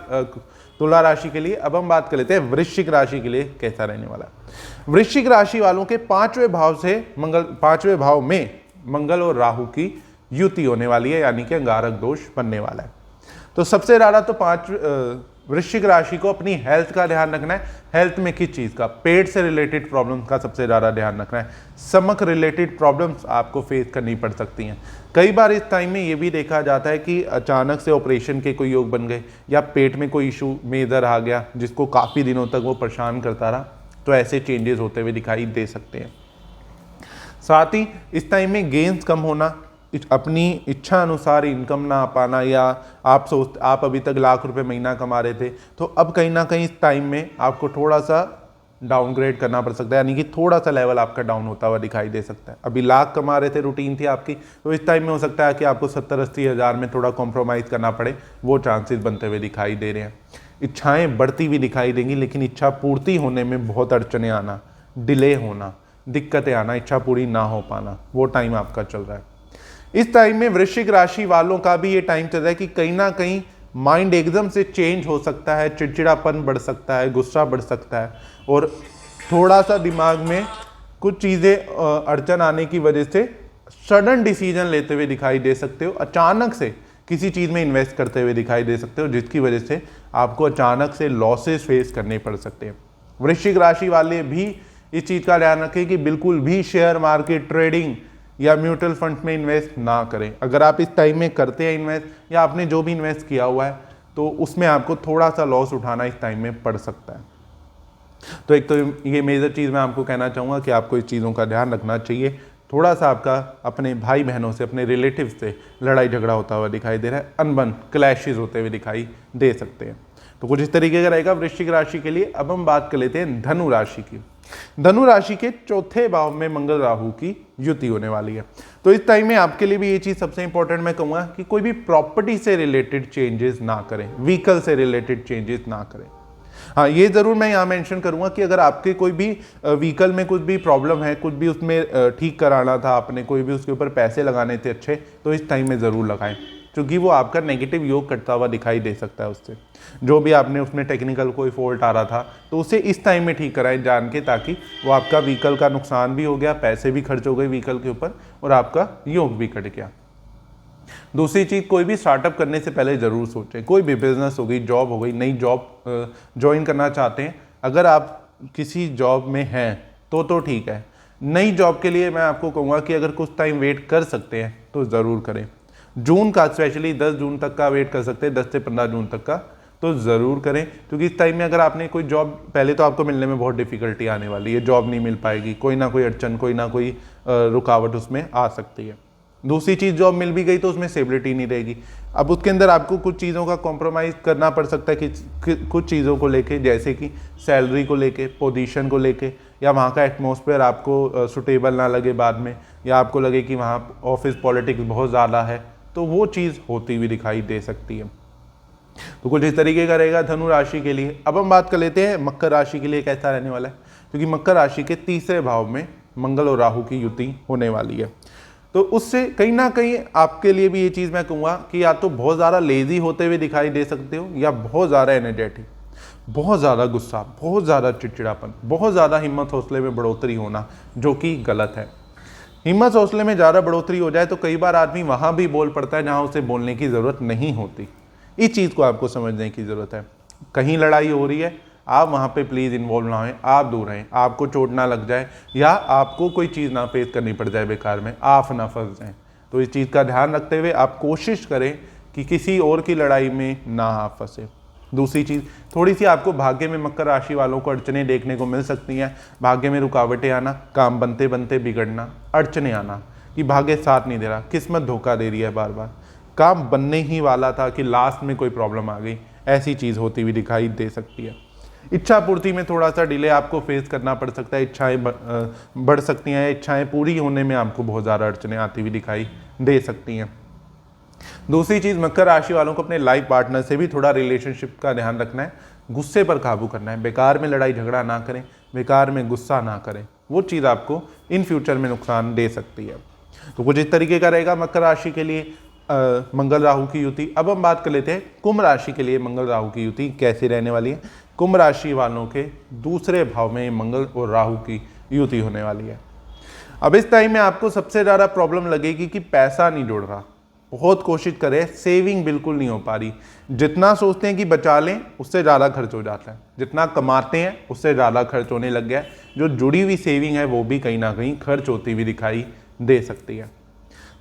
तुला राशि के लिए। अब हम बात कर लेते हैं वृश्चिक राशि के लिए कैसा रहने वाला है। वृश्चिक राशि वालों के 5वें भाव में मंगल और राहु की युति होने वाली है, यानी कि अंगारक दोष बनने वाला है। तो सबसे ज़्यादा तो वृश्चिक राशि को अपनी हेल्थ का ध्यान रखना है। हेल्थ में किस चीज़ का? पेट से रिलेटेड प्रॉब्लम्स का सबसे ज़्यादा ध्यान रखना है। स्टमक रिलेटेड प्रॉब्लम्स आपको फेस करनी पड़ सकती हैं। कई बार इस टाइम में ये भी देखा जाता है कि अचानक से ऑपरेशन के कोई योग बन गए या पेट में कोई इशू मेजर आ गया जिसको काफ़ी दिनों तक वो परेशान करता रहा, तो ऐसे चेंजेस होते हुए दिखाई दे सकते हैं। साथ ही इस टाइम में गेन्स कम होना, अपनी इच्छा अनुसार इनकम ना आ पाना, या आप अभी तक लाख रुपए महीना कमा रहे थे तो अब कहीं ना कहीं इस टाइम में आपको थोड़ा सा डाउनग्रेड करना पड़ सकता है, यानी कि थोड़ा सा लेवल आपका डाउन होता हुआ दिखाई दे सकता है। अभी लाख कमा रहे थे, रूटीन थी आपकी, तो इस टाइम में हो सकता है कि आपको 70-80 हज़ार में थोड़ा कॉम्प्रोमाइज़ करना पड़े, वो चांसेस बनते हुए दिखाई दे रहे हैं। इच्छाएं बढ़ती हुई दिखाई देंगी, लेकिन इच्छा पूर्ति होने में बहुत अड़चने आना, डिले होना, दिक्कतें आना, इच्छा पूरी ना हो पाना, वो टाइम आपका चल रहा है। इस टाइम में वृश्चिक राशि वालों का भी ये टाइम चल रहा है कि कहीं ना कहीं माइंड एकदम से चेंज हो सकता है, चिड़चिड़ापन बढ़ सकता है, गुस्सा बढ़ सकता है, और थोड़ा सा दिमाग में कुछ चीज़ें अड़चन आने की वजह से सडन डिसीजन लेते हुए दिखाई दे सकते हो। अचानक से किसी चीज़ में इन्वेस्ट करते हुए दिखाई दे सकते हो, जिसकी वजह से आपको अचानक से लॉसेस फेस करने पड़ सकते हैं। वृश्चिक राशि वाले भी इस चीज़ का ध्यान रखें कि बिल्कुल भी शेयर मार्केट, ट्रेडिंग या म्यूचुअल फंड में इन्वेस्ट ना करें। अगर आप इस टाइम में करते हैं इन्वेस्ट, या आपने जो भी इन्वेस्ट किया हुआ है, तो उसमें आपको थोड़ा सा लॉस उठाना इस टाइम में पड़ सकता है। तो एक तो ये मेजर चीज़ मैं आपको कहना चाहूँगा कि आपको इस चीज़ों का ध्यान रखना चाहिए। थोड़ा सा आपका अपने भाई बहनों से, अपने रिलेटिव से लड़ाई झगड़ा होता हुआ दिखाई दे रहा है, अनबन क्लैशेस होते हुए दिखाई दे सकते हैं। तो कुछ इस तरीके का रहेगा वृश्चिक राशि के लिए। अब हम बात कर लेते हैं धनु राशि की। धनु राशि के चौथे भाव में मंगल राहु की युति होने वाली है। तो इस टाइम में आपके लिए भी ये चीज़ सबसे इंपॉर्टेंट मैं कहूँगा कि कोई भी प्रॉपर्टी से रिलेटेड चेंजेस ना करें, व्हीकल से रिलेटेड चेंजेस ना करें। हाँ, ये ज़रूर मैं यहाँ मेंशन करूँगा कि अगर आपके कोई भी व्हीकल में कुछ भी प्रॉब्लम है, कुछ भी उसमें ठीक कराना था आपने, कोई भी उसके ऊपर पैसे लगाने थे अच्छे, तो इस टाइम में ज़रूर लगाएं, क्योंकि वो आपका नेगेटिव योग करता हुआ दिखाई दे सकता है। उससे जो भी आपने उसमें टेक्निकल कोई फॉल्ट आ रहा था, तो उसे इस टाइम में ठीक कराएं जान के, ताकि वो आपका व्हीकल का नुकसान भी हो गया, पैसे भी खर्च हो गए व्हीकल के ऊपर, और आपका योग भी कट गया। दूसरी चीज़, कोई भी स्टार्टअप करने से पहले ज़रूर सोचें। कोई भी बिजनेस हो गई, जॉब हो गई, नई जॉब ज्वाइन करना चाहते हैं, अगर आप किसी जॉब में हैं तो ठीक है। नई जॉब के लिए मैं आपको कहूँगा कि अगर कुछ टाइम वेट कर सकते हैं तो ज़रूर करें। जून का, स्पेशली 10 जून तक का वेट कर सकते हैं, 10 से 15 जून तक का, तो ज़रूर करें, क्योंकि इस टाइम में अगर आपने कोई जॉब, पहले तो आपको मिलने में बहुत डिफ़िकल्टी आने वाली है, जॉब नहीं मिल पाएगी, कोई ना कोई अड़चन, कोई ना कोई रुकावट उसमें आ सकती है। दूसरी चीज़, जॉब मिल भी गई तो उसमें स्टेबिलिटी नहीं रहेगी। अब उसके अंदर आपको कुछ चीज़ों का कॉम्प्रोमाइज़ करना पड़ सकता है कि कुछ चीज़ों को लेके, जैसे कि सैलरी को लेके, पोजीशन को लेके, या वहाँ का एटमॉस्फेयर आपको सुटेबल ना लगे बाद में, या आपको लगे कि वहाँ ऑफिस पॉलिटिक्स बहुत ज़्यादा है, तो वो चीज़ होती हुई दिखाई दे सकती है। तो कुछ इस तरीके का रहेगा धनु राशि के लिए। अब हम बात कर लेते हैं मकर राशि के लिए कैसा रहने वाला है, क्योंकि मकर राशि के तीसरे भाव में मंगल और राहु की युति होने वाली है। तो उससे कहीं ना कहीं आपके लिए भी ये चीज़ मैं कहूँगा कि या तो बहुत ज़्यादा लेजी होते हुए दिखाई दे सकते हो, या बहुत ज़्यादा एनर्जेटिक, बहुत ज़्यादा गुस्सा, बहुत ज़्यादा चिड़चिड़ापन, बहुत ज़्यादा हिम्मत हौसले में बढ़ोतरी होना, जो कि गलत है। हिम्मत हौसले में ज़्यादा बढ़ोतरी हो जाए तो कई बार आदमी वहाँ भी बोल पड़ता है जहाँ उसे बोलने की ज़रूरत नहीं होती। इस चीज़ को आपको समझने की ज़रूरत है। कहीं लड़ाई हो रही है, आप वहाँ पे प्लीज़ इन्वॉल्व ना हों, आप दूर रहें, आपको चोट ना लग जाए, या आपको कोई चीज़ ना फेस करनी पड़ जाए बेकार में, आप ना फंस जाएं। तो इस चीज़ का ध्यान रखते हुए आप कोशिश करें कि किसी और की लड़ाई में ना आप फंसे। दूसरी चीज़, थोड़ी सी आपको भाग्य में मकर राशि वालों को अड़चनें देखने को मिल सकती हैं। भाग्य में रुकावटें आना, काम बनते बनते बिगड़ना, अड़चनें आना कि भाग्य साथ नहीं दे रहा, किस्मत धोखा दे रही है बार बार, काम बनने ही वाला था कि लास्ट में कोई प्रॉब्लम आ गई, ऐसी चीज़ होती हुई दिखाई दे सकती है। इच्छा पूर्ति में थोड़ा सा डिले आपको फेस करना पड़ सकता है, इच्छाएं बढ़ सकती हैं, इच्छाएं पूरी होने में आपको बहुत ज़्यादा अड़चनें आती हुई दिखाई दे सकती हैं। दूसरी चीज़, मकर राशि वालों को अपने लाइफ पार्टनर से भी थोड़ा रिलेशनशिप का ध्यान रखना है, गुस्से पर काबू करना है, बेकार में लड़ाई झगड़ा ना करें, बेकार में गुस्सा ना करें, वो चीज़ आपको इन फ्यूचर में नुकसान दे सकती है। तो कुछ इस तरीके का रहेगा मकर राशि के लिए मंगल राहु की युति। अब हम बात कर लेते हैं कुंभ राशि के लिए मंगल राहु की युति कैसी रहने वाली है। कुंभ राशि वालों के दूसरे भाव में मंगल और राहु की युति होने वाली है। अब इस टाइम में आपको सबसे ज़्यादा प्रॉब्लम लगेगी कि पैसा नहीं जुड़ रहा, बहुत कोशिश करें, सेविंग बिल्कुल नहीं हो पा रही। जितना सोचते हैं कि बचा लें उससे ज़्यादा खर्च हो जाता है, जितना कमाते हैं उससे ज़्यादा खर्च होने लग गया है। जो जुड़ी हुई सेविंग है वो भी कहीं ना कहीं खर्च होती हुई दिखाई दे सकती है।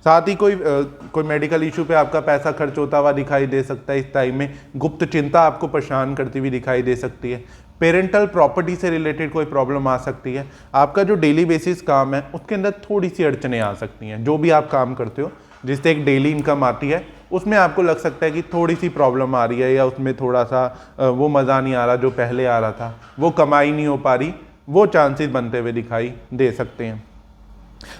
साथ ही कोई मेडिकल इशू पे आपका पैसा खर्च होता हुआ दिखाई दे सकता है। इस टाइम में गुप्त चिंता आपको परेशान करती हुई दिखाई दे सकती है। पेरेंटल प्रॉपर्टी से रिलेटेड कोई प्रॉब्लम आ सकती है। आपका जो डेली बेसिस काम है उसके अंदर थोड़ी सी अड़चने आ सकती हैं। जो भी आप काम करते हो जिससे एक डेली इनकम आती है उसमें आपको लग सकता है कि थोड़ी सी प्रॉब्लम आ रही है, या उसमें थोड़ा सा वो मज़ा नहीं आ रहा जो पहले आ रहा था, वो कमाई नहीं हो पा रही, वो चांसेस बनते हुए दिखाई दे सकते हैं।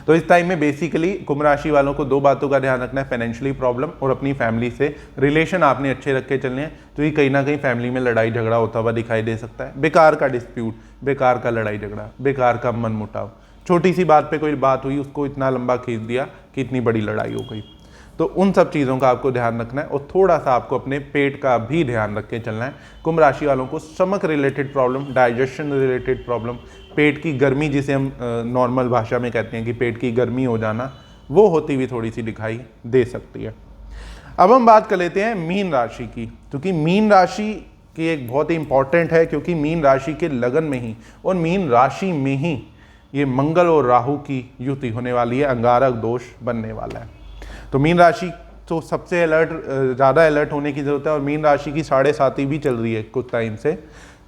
तो इस टाइम में बेसिकली कुंभ राशि वालों को दो बातों का ध्यान रखना है, फाइनेंशियली प्रॉब्लम और अपनी फैमिली से रिलेशन आपने अच्छे रख के चलने हैं। तो ये कहीं ना कहीं फैमिली में लड़ाई झगड़ा होता हुआ दिखाई दे सकता है। बेकार का डिस्प्यूट, बेकार का लड़ाई झगड़ा, बेकार का मनमुटाव, छोटी सी बात पे कोई बात हुई उसको इतना लंबा खींच दिया कि इतनी बड़ी लड़ाई हो गई। तो उन सब चीज़ों का आपको ध्यान रखना है और थोड़ा सा आपको अपने पेट का भी ध्यान रख के चलना है। कुंभ राशि वालों को stomach related problem, digestion related problem, पेट की गर्मी जिसे हम नॉर्मल भाषा में कहते हैं कि पेट की गर्मी हो जाना, वो होती हुई थोड़ी सी दिखाई दे सकती है। अब हम बात कर लेते हैं मीन राशि की, क्योंकि मीन राशि की एक बहुत ही इंपॉर्टेंट है, क्योंकि मीन राशि के लगन में ही और मीन राशि में ही ये मंगल और राहु की युति होने वाली है, अंगारक दोष बनने वाला है। तो मीन राशि तो सबसे ज़्यादा अलर्ट होने की ज़रूरत है। और मीन राशि की 7.5 भी चल रही है कुछ टाइम से।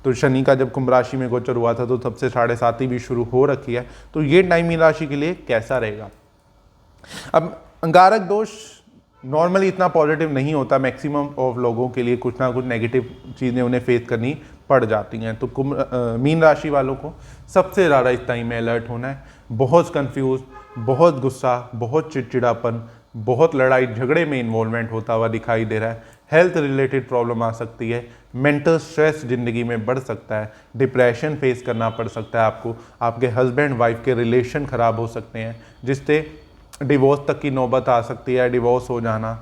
तो शनि का जब कुंभ राशि में गोचर हुआ था तो तब से 7.5 भी शुरू हो रखी है। तो ये टाइम मीन राशि के लिए कैसा रहेगा? अब अंगारक दोष नॉर्मली इतना पॉजिटिव नहीं होता, मैक्सिमम ऑफ लोगों के लिए कुछ ना कुछ नेगेटिव चीज़ें उन्हें फेस करनी पड़ जाती हैं। तो मीन राशि वालों को सबसे ज़्यादा इस टाइम में अलर्ट होना है। बहुत कंफ्यूज, बहुत गुस्सा, बहुत चिड़चिड़ापन, बहुत लड़ाई झगड़े में इन्वॉल्वमेंट होता हुआ दिखाई दे रहा है। हेल्थ रिलेटेड प्रॉब्लम आ सकती है, मेंटल स्ट्रेस ज़िंदगी में बढ़ सकता है, डिप्रेशन फेस करना पड़ सकता है आपको, आपके हस्बैंड वाइफ के रिलेशन ख़राब हो सकते हैं जिससे डिवोर्स तक की नौबत आ सकती है, डिवोर्स हो जाना,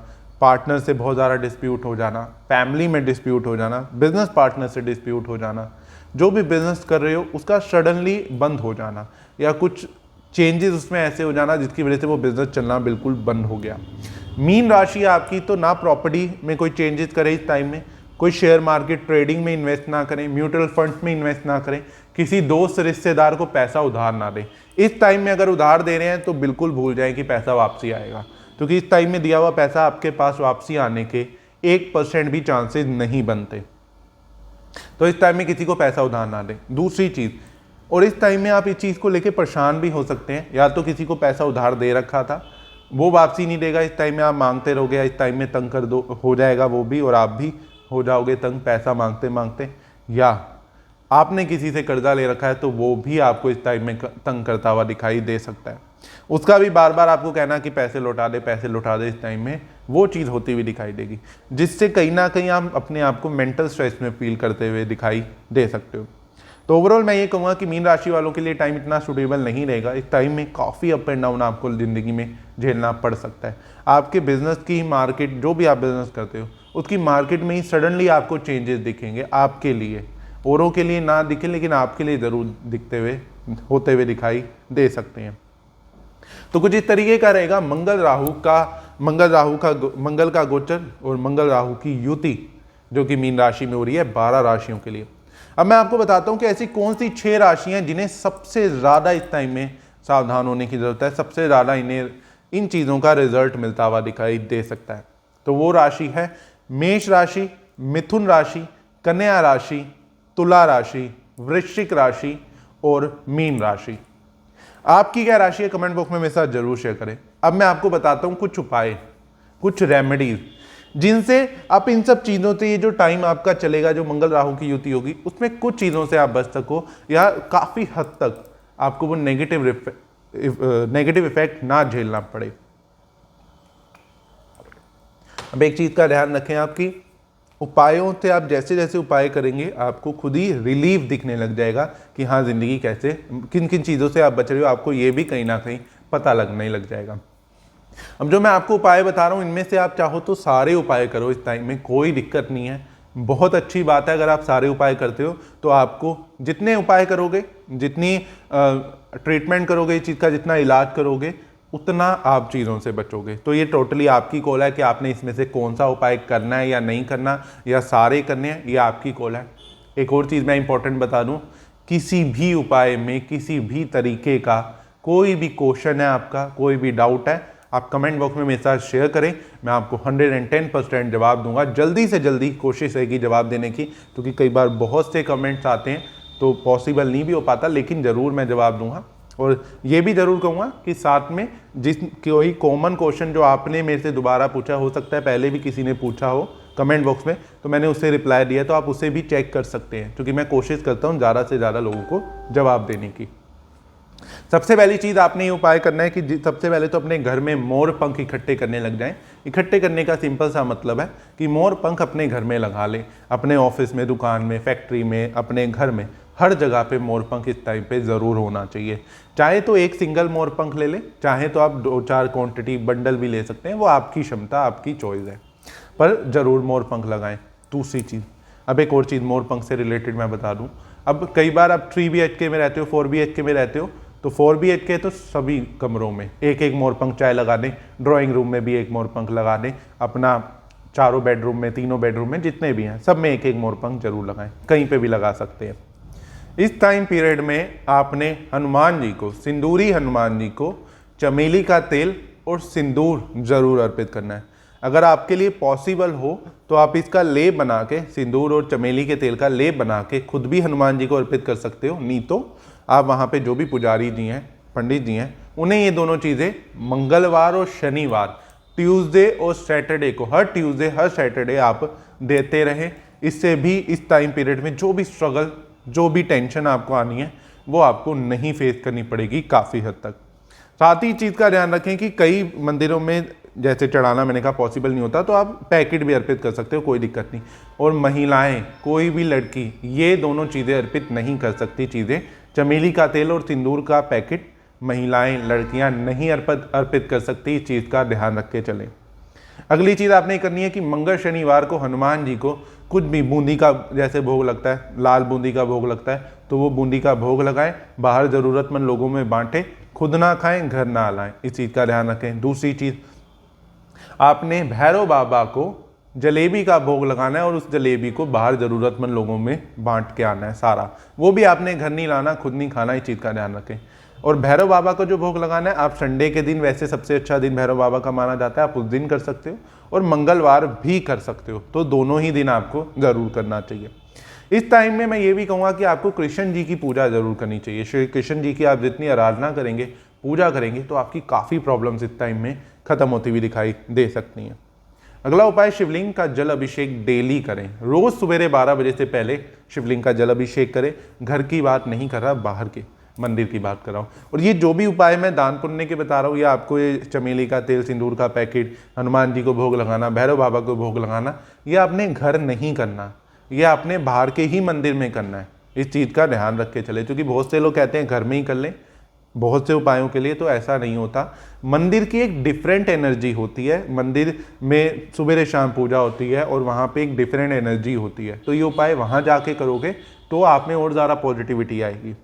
पार्टनर से बहुत ज़्यादा डिस्प्यूट हो जाना, फैमिली में डिस्प्यूट हो जाना, बिजनेस पार्टनर से डिस्प्यूट हो जाना, जो भी बिजनेस कर रहे हो उसका सडनली बंद हो जाना या कुछ चेंजेस उसमें ऐसे हो जाना जिसकी वजह से वो बिजनेस चलना बिल्कुल बंद हो गया। मीन राशि आपकी तो ना प्रॉपर्टी में कोई चेंजेस करे इस टाइम में, कोई शेयर मार्केट ट्रेडिंग में इन्वेस्ट ना करें, म्यूचुअल फंड्स में इन्वेस्ट ना करें, किसी दोस्त रिश्तेदार को पैसा उधार ना दें। इस टाइम में अगर उधार दे रहे हैं तो बिल्कुल भूल जाएं कि पैसा वापसी आएगा, क्योंकि इस टाइम में दिया हुआ पैसा आपके पास वापसी आने के 1% भी चांसेस नहीं बनते। तो इस टाइम में किसी को पैसा उधार ना दें। दूसरी चीज़, और इस टाइम में आप इस चीज़ को लेके परेशान भी हो सकते हैं, या तो किसी को पैसा उधार दे रखा था वो वापसी नहीं देगा, इस टाइम में आप मांगते रहोगे, इस टाइम में तंग कर दो हो जाएगा वो भी और आप भी हो जाओगे तंग पैसा मांगते मांगते, या आपने किसी से कर्जा ले रखा है तो वो भी आपको इस टाइम में तंग करता हुआ दिखाई दे सकता है। उसका भी बार बार आपको कहना कि पैसे लौटा दे पैसे लौटा दे, इस टाइम में वो चीज़ होती हुई दिखाई देगी, जिससे कहीं ना कहीं आप अपने आप को मेंटल स्ट्रेस में फील करते हुए दिखाई दे सकते हो। तो ओवरऑल मैं ये कहूँगा कि मीन राशि वालों के लिए टाइम इतना सूटेबल नहीं रहेगा। इस टाइम में काफ़ी अप एंड डाउन आपको ज़िंदगी में झेलना पड़ सकता है। आपके बिजनेस की मार्केट, जो भी आप बिजनेस करते हो उसकी मार्केट में ही सडनली आपको चेंजेस दिखेंगे, आपके लिए, औरों के लिए ना दिखे लेकिन आपके लिए ज़रूर दिखते हुए होते हुए दिखाई दे सकते हैं। तो कुछ इस तरीके का रहेगा मंगल का गोचर और मंगल राहु की युति जो कि मीन राशि में हो रही है 12 राशियों के लिए। अब मैं आपको बताता हूं कि ऐसी कौन सी 6 राशियां जिन्हें सबसे ज़्यादा इस टाइम में सावधान होने की ज़रूरत है, सबसे ज़्यादा इन्हें इन चीज़ों का रिजल्ट मिलता हुआ दिखाई दे सकता है। तो वो राशि है मेष राशि, मिथुन राशि, कन्या राशि, तुला राशि, वृश्चिक राशि और मीन राशि। आपकी क्या राशि है कमेंट बॉक्स में मेरे साथ जरूर शेयर करें। अब मैं आपको बताता हूं कुछ उपाय, कुछ रेमेडीज जिनसे आप इन सब चीज़ों से, ये जो टाइम आपका चलेगा जो मंगल राहु की युति होगी उसमें कुछ चीज़ों से आप बच सको या काफ़ी हद तक आपको वो नेगेटिव इफेक्ट ना झेलना पड़े। अब एक चीज़ का ध्यान रखें, आपकी उपायों से आप जैसे जैसे उपाय करेंगे आपको खुद ही रिलीफ दिखने लग जाएगा कि हाँ ज़िंदगी कैसे, किन किन चीज़ों से आप बच रहे हो, आपको ये भी कहीं ना कहीं पता लगने लग जाएगा। अब जो मैं आपको उपाय बता रहा हूँ इनमें से आप चाहो तो सारे उपाय करो इस टाइम में, कोई दिक्कत नहीं है। बहुत अच्छी बात है अगर आप सारे उपाय करते हो तो आपको जितने उपाय करोगे, जितनी ट्रीटमेंट करोगे, इस चीज़ का जितना इलाज करोगे, उतना आप चीज़ों से बचोगे। तो ये टोटली आपकी कॉल है कि आपने इसमें से कौन सा उपाय करना है या नहीं करना, या सारे करने हैं, ये आपकी कॉल है। एक और चीज़ मैं इंपॉर्टेंट बता दूं, किसी भी उपाय में किसी भी तरीके का कोई भी क्वेश्चन है आपका, कोई भी डाउट है, आप कमेंट बॉक्स में मेरे साथ शेयर करें, मैं आपको 110% जवाब दूंगा। जल्दी से जल्दी कोशिश रहेगी जवाब देने की, क्योंकि कई बार बहुत से कमेंट्स आते हैं तो पॉसिबल नहीं भी हो पाता, लेकिन ज़रूर मैं जवाब दूंगा। और ये भी ज़रूर कहूँगा कि साथ में जिस कोई कॉमन क्वेश्चन जो आपने मेरे से दोबारा पूछा, हो सकता है पहले भी किसी ने पूछा हो कमेंट बॉक्स में, तो मैंने उससे रिप्लाई दिया, तो आप उसे भी चेक कर सकते हैं, क्योंकि मैं कोशिश करता हूँ ज़्यादा से ज़्यादा लोगों को जवाब देने की। सबसे पहली चीज़ आपने ये उपाय करना है कि सबसे पहले तो अपने घर में मोर पंख इकट्ठे करने लग जाएं। इकट्ठे करने का सिंपल सा मतलब है कि मोर पंख अपने घर में लगा लें, अपने ऑफिस में, दुकान में, फैक्ट्री में, अपने घर में, हर जगह पे मोर पंख इस टाइम पे ज़रूर होना चाहिए। चाहे तो एक सिंगल मोर पंख ले लें, चाहे तो आप 2-4 क्वांटिटी बंडल भी ले सकते हैं, वो आपकी क्षमता, आपकी चॉइस है, पर ज़रूर मोर पंख लगाएं। दूसरी चीज़, अब एक और चीज़ मोर पंख से रिलेटेड मैं बता दूं। अब कई बार आप 3 BHK में रहते हो, 4 BHK में रहते हो, तो 4 BHK तो सभी कमरों में एक एक मोर पंख चाहे लगा दें, ड्राइंग रूम में भी एक मोर पंख लगा दें, अपना चारों बेडरूम में, तीनों बेडरूम में जितने भी हैं सब में एक एक मोर पंख जरूर लगाएं, कहीं पे भी लगा सकते हैं। इस टाइम पीरियड में आपने हनुमान जी को, सिंदूरी हनुमान जी को चमेली का तेल और सिंदूर जरूर अर्पित करना है। अगर आपके लिए पॉसिबल हो तो आप इसका लेप बना के, सिंदूर और चमेली के तेल का लेप बना के खुद भी हनुमान जी को अर्पित कर सकते हो, नहीं तो आप वहाँ पे जो भी पुजारी जी हैं, पंडित जी हैं, उन्हें ये दोनों चीज़ें मंगलवार और शनिवार, ट्यूसडे और सैटरडे को, हर ट्यूसडे हर सैटरडे आप देते रहें। इससे भी इस टाइम पीरियड में जो भी स्ट्रगल, जो भी टेंशन आपको आनी है, वो आपको नहीं फेस करनी पड़ेगी काफ़ी हद तक। साथ ही चीज़ का ध्यान रखें कि कई मंदिरों में जैसे चढ़ाना मैंने कहा पॉसिबल नहीं होता, तो आप पैकेट भी अर्पित कर सकते हो, कोई दिक्कत नहीं। और महिलाएं, कोई भी लड़की ये दोनों चीज़ें अर्पित नहीं कर सकती चीज़ें, चमेली का तेल और सिंदूर का पैकेट महिलाएं, लड़कियां नहीं अर्पित कर सकती। इस चीज़ का ध्यान रख के चलें। अगली चीज़ आपने करनी है कि मंगल शनिवार को हनुमान जी को कुछ भी बूंदी का, जैसे भोग लगता है, लाल बूंदी का भोग लगता है, तो वो बूंदी का भोग लगाएं, बाहर ज़रूरतमंद लोगों में बांटें, खुद ना खाएं, घर ना लाएं, इस चीज़ का ध्यान रखें। दूसरी चीज़, आपने भैरव बाबा को जलेबी का भोग लगाना है और उस जलेबी को बाहर ज़रूरतमंद लोगों में बांट के आना है सारा, वो भी आपने घर नहीं लाना, खुद नहीं खाना, इस चीज़ का ध्यान रखें। और भैरव बाबा को जो भोग लगाना है, आप संडे के दिन, वैसे सबसे अच्छा दिन भैरव बाबा का माना जाता है, आप उस दिन कर सकते हो और मंगलवार भी कर सकते हो, तो दोनों ही दिन आपको ज़रूर करना चाहिए। इस टाइम में मैं ये भी कहूँगा कि आपको कृष्ण जी की पूजा ज़रूर करनी चाहिए। श्री कृष्ण जी की आप जितनी आराधना करेंगे, पूजा करेंगे, तो आपकी काफ़ी प्रॉब्लम्स इस टाइम में ख़त्म होती हुई दिखाई दे सकती हैं। अगला उपाय, शिवलिंग का जल अभिषेक डेली करें। रोज़ सवेरे 12 बजे से पहले शिवलिंग का जल अभिषेक करें। घर की बात नहीं कर रहा, बाहर के मंदिर की बात कर रहा हूँ। और ये जो भी उपाय मैं दान पुण्य के बता रहा हूँ, या आपको ये चमेली का तेल, सिंदूर का पैकेट, हनुमान जी को भोग लगाना, भैरव बाबा को भोग लगाना, ये आपने घर नहीं करना, ये आपने बाहर के ही मंदिर में करना है। इस चीज़ का ध्यान रख के चले, क्योंकि बहुत से लोग कहते हैं घर में ही कर लें बहुत से उपायों के लिए, तो ऐसा नहीं होता। मंदिर की एक डिफरेंट एनर्जी होती है, मंदिर में सुबह शाम पूजा होती है और वहाँ पे एक डिफरेंट एनर्जी होती है, तो ये उपाय वहाँ जाके करोगे तो आप में और ज़्यादा पॉजिटिविटी आएगी।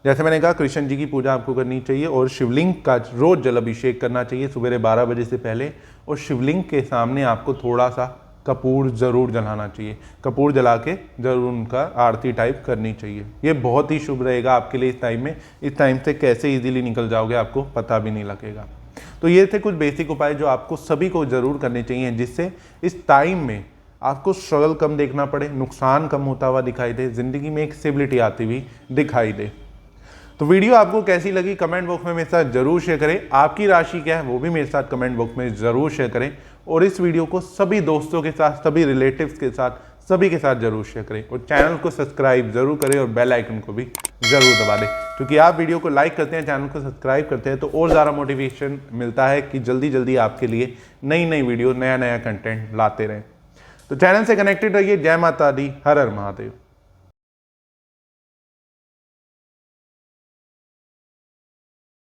जैसे मैंने कहा, कृष्ण जी की पूजा आपको करनी चाहिए और शिवलिंग का रोज़ जल अभिषेक करना चाहिए सुबह 12 बजे से पहले। और शिवलिंग के सामने आपको थोड़ा सा कपूर ज़रूर जलाना चाहिए, कपूर जला के ज़रूर उनका आरती टाइप करनी चाहिए। ये बहुत ही शुभ रहेगा आपके लिए इस टाइम में। इस टाइम से कैसे इजीली निकल जाओगे आपको पता भी नहीं लगेगा। तो ये थे कुछ बेसिक उपाय जो आपको सभी को ज़रूर करने चाहिए, जिससे इस टाइम में आपको स्ट्रगल कम देखना पड़े, नुकसान कम होता हुआ दिखाई दे, ज़िंदगी में एक स्टेबिलिटी आती हुई दिखाई दे। तो वीडियो आपको कैसी लगी कमेंट बॉक्स में मेरे साथ जरूर शेयर करें। आपकी राशि क्या है वो भी मेरे साथ कमेंट बॉक्स में जरूर शेयर करें। और इस वीडियो को सभी दोस्तों के साथ, सभी रिलेटिव्स के साथ, सभी के साथ जरूर शेयर करें। और चैनल को सब्सक्राइब जरूर करें और बेल आइकन को भी जरूर दबा दें, क्योंकि आप वीडियो को लाइक करते हैं, चैनल को सब्सक्राइब करते हैं, तो और ज़्यादा मोटिवेशन मिलता है कि जल्दी जल्दी आपके लिए नई नई वीडियो, नया नया कंटेंट लाते रहें। तो चैनल से कनेक्टेड रहिए। जय माता दी, हर हर महादेव।